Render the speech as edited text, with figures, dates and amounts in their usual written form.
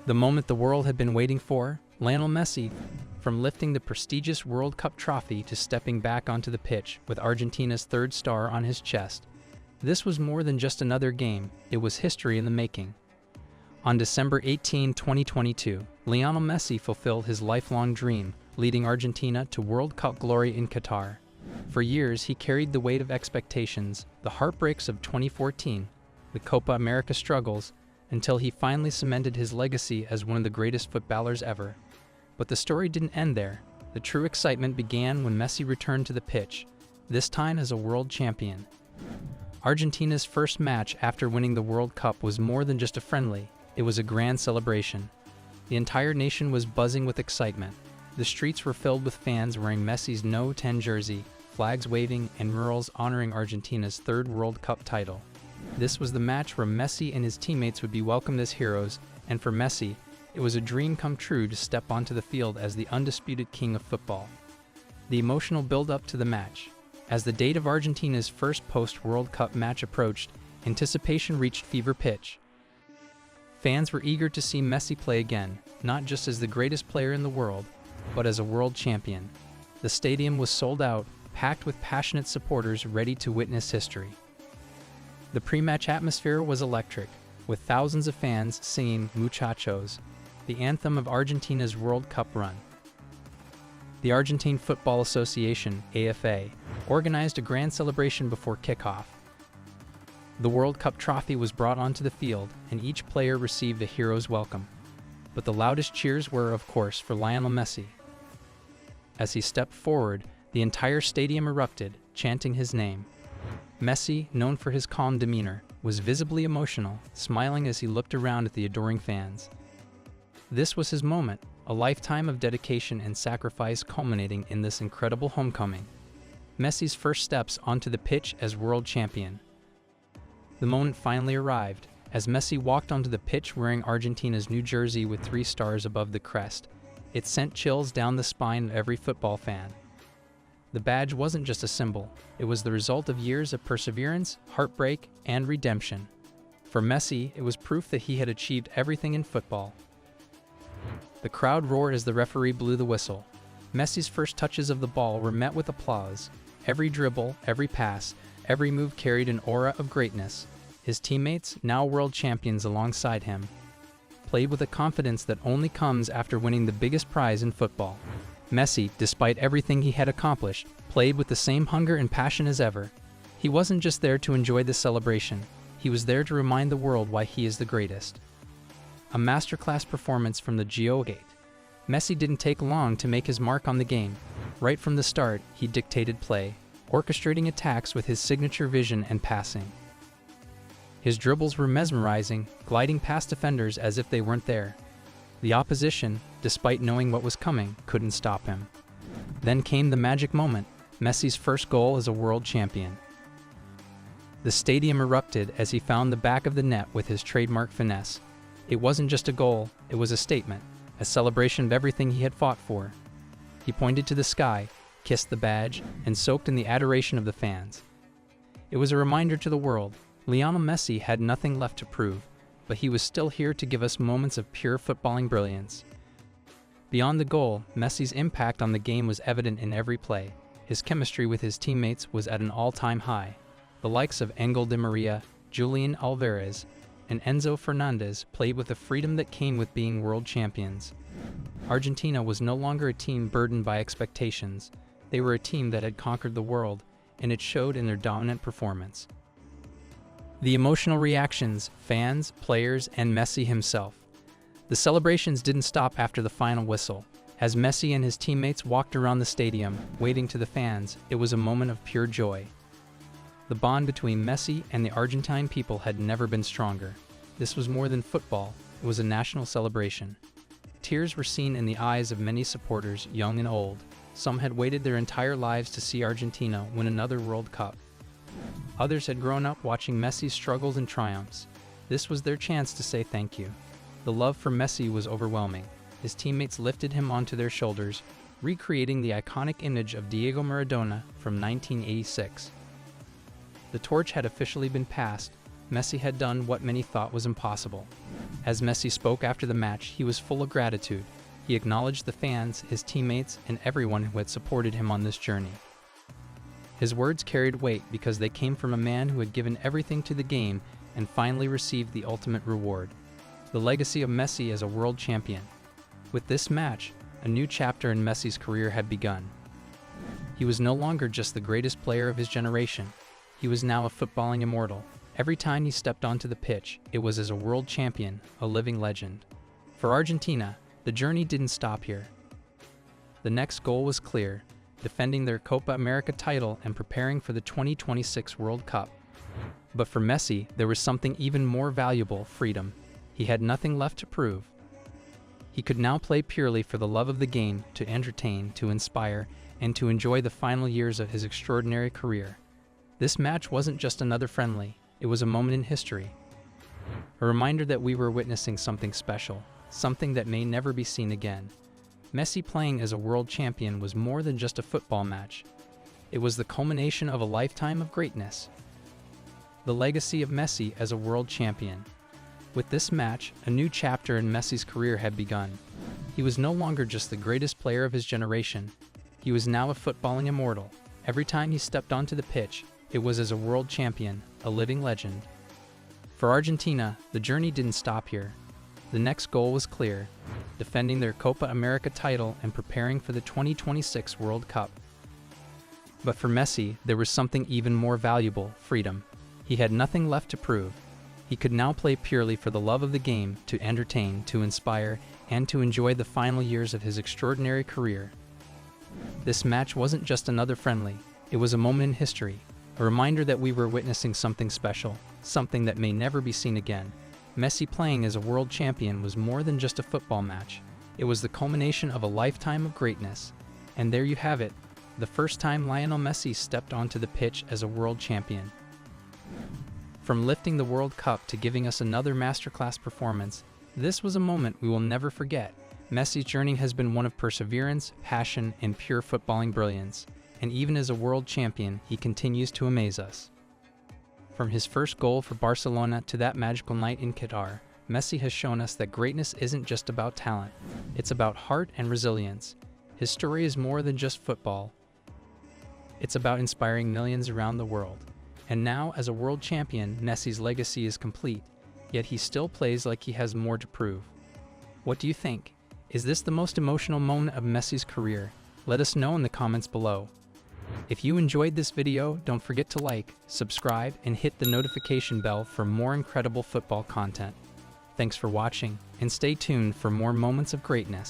The moment the world had been waiting for, Lionel Messi, from lifting the prestigious World Cup trophy to stepping back onto the pitch with Argentina's third star on his chest. This was more than just another game, it was history in the making. On December 18, 2022, Lionel Messi fulfilled his lifelong dream, leading Argentina to World Cup glory in Qatar. For years, he carried the weight of expectations, the heartbreaks of 2014, the Copa America struggles, until he finally cemented his legacy as one of the greatest footballers ever. But the story didn't end there. The true excitement began when Messi returned to the pitch, this time as a world champion. Argentina's first match after winning the World Cup was more than just a friendly, it was a grand celebration. The entire nation was buzzing with excitement. The streets were filled with fans wearing Messi's No. 10 jersey, flags waving, and murals honoring Argentina's third World Cup title. This was the match where Messi and his teammates would be welcomed as heroes, and for Messi, it was a dream come true to step onto the field as the undisputed king of football. The emotional build-up to the match. As the date of Argentina's first post-World Cup match approached, anticipation reached fever pitch. Fans were eager to see Messi play again, not just as the greatest player in the world, but as a world champion. The stadium was sold out, packed with passionate supporters ready to witness history. The pre-match atmosphere was electric, with thousands of fans singing "Muchachos," the anthem of Argentina's World Cup run. The Argentine Football Association, AFA, organized a grand celebration before kickoff. The World Cup trophy was brought onto the field, and each player received a hero's welcome. But the loudest cheers were, of course, for Lionel Messi. As he stepped forward, the entire stadium erupted, chanting his name. Messi, known for his calm demeanor, was visibly emotional, smiling as he looked around at the adoring fans. This was his moment, a lifetime of dedication and sacrifice culminating in this incredible homecoming. Messi's first steps onto the pitch as world champion. The moment finally arrived, as Messi walked onto the pitch wearing Argentina's new jersey with 3 stars above the crest. It sent chills down the spine of every football fan. The badge wasn't just a symbol, it was the result of years of perseverance, heartbreak, and redemption. For Messi, it was proof that he had achieved everything in football. The crowd roared as the referee blew the whistle. Messi's first touches of the ball were met with applause. Every dribble, every pass, every move carried an aura of greatness. His teammates, now world champions alongside him, played with a confidence that only comes after winning the biggest prize in football. Messi, despite everything he had accomplished, played with the same hunger and passion as ever. He wasn't just there to enjoy the celebration, he was there to remind the world why he is the greatest. A masterclass performance from the Geo-Gate. Messi didn't take long to make his mark on the game. Right from the start, he dictated play, orchestrating attacks with his signature vision and passing. His dribbles were mesmerizing, gliding past defenders as if they weren't there. The opposition, despite knowing what was coming, couldn't stop him. Then came the magic moment, Messi's first goal as a world champion. The stadium erupted as he found the back of the net with his trademark finesse. It wasn't just a goal, it was a statement, a celebration of everything he had fought for. He pointed to the sky, kissed the badge, and soaked in the adoration of the fans. It was a reminder to the world, Lionel Messi had nothing left to prove, but he was still here to give us moments of pure footballing brilliance. Beyond the goal, Messi's impact on the game was evident in every play. His chemistry with his teammates was at an all-time high. The likes of Angel Di Maria, Julian Alvarez, and Enzo Fernandez played with the freedom that came with being world champions. Argentina was no longer a team burdened by expectations. They were a team that had conquered the world, and it showed in their dominant performance. The emotional reactions, fans, players, and Messi himself. The celebrations didn't stop after the final whistle. As Messi and his teammates walked around the stadium, waving to the fans, it was a moment of pure joy. The bond between Messi and the Argentine people had never been stronger. This was more than football, it was a national celebration. Tears were seen in the eyes of many supporters, young and old. Some had waited their entire lives to see Argentina win another World Cup. Others had grown up watching Messi's struggles and triumphs. This was their chance to say thank you. The love for Messi was overwhelming. His teammates lifted him onto their shoulders, recreating the iconic image of Diego Maradona from 1986. The torch had officially been passed. Messi had done what many thought was impossible. As Messi spoke after the match, he was full of gratitude. He acknowledged the fans, his teammates, and everyone who had supported him on this journey. His words carried weight because they came from a man who had given everything to the game and finally received the ultimate reward, the legacy of Messi as a world champion. With this match, a new chapter in Messi's career had begun. He was no longer just the greatest player of his generation. He was now a footballing immortal. Every time he stepped onto the pitch, it was as a world champion, a living legend. For Argentina, the journey didn't stop here. The next goal was clear: defending their Copa America title and preparing for the 2026 World Cup. But for Messi, there was something even more valuable: freedom. He had nothing left to prove. He could now play purely for the love of the game, to entertain, to inspire, and to enjoy the final years of his extraordinary career. This match wasn't just another friendly, it was a moment in history. A reminder that we were witnessing something special, something that may never be seen again. Messi playing as a world champion was more than just a football match. It was the culmination of a lifetime of greatness. The legacy of Messi as a world champion. With this match, a new chapter in Messi's career had begun. He was no longer just the greatest player of his generation. He was now a footballing immortal. Every time he stepped onto the pitch, it was as a world champion, a living legend. For Argentina, the journey didn't stop here. The next goal was clear: defending their Copa America title and preparing for the 2026 World Cup. But for Messi, there was something even more valuable: freedom. He had nothing left to prove. He could now play purely for the love of the game, to entertain, to inspire, and to enjoy the final years of his extraordinary career. This match wasn't just another friendly, it was a moment in history, a reminder that we were witnessing something special, something that may never be seen again. Messi playing as a world champion was more than just a football match. It was the culmination of a lifetime of greatness. And there you have it, the first time Lionel Messi stepped onto the pitch as a world champion. From lifting the World Cup to giving us another masterclass performance, this was a moment we will never forget. Messi's journey has been one of perseverance, passion, and pure footballing brilliance. And even as a world champion, he continues to amaze us. From his first goal for Barcelona to that magical night in Qatar, Messi has shown us that greatness isn't just about talent, it's about heart and resilience. His story is more than just football. It's about inspiring millions around the world. And now, as a world champion, Messi's legacy is complete, yet he still plays like he has more to prove. What do you think? Is this the most emotional moment of Messi's career? Let us know in the comments below. If you enjoyed this video, don't forget to like, subscribe, and hit the notification bell for more incredible football content. Thanks for watching, and stay tuned for more moments of greatness.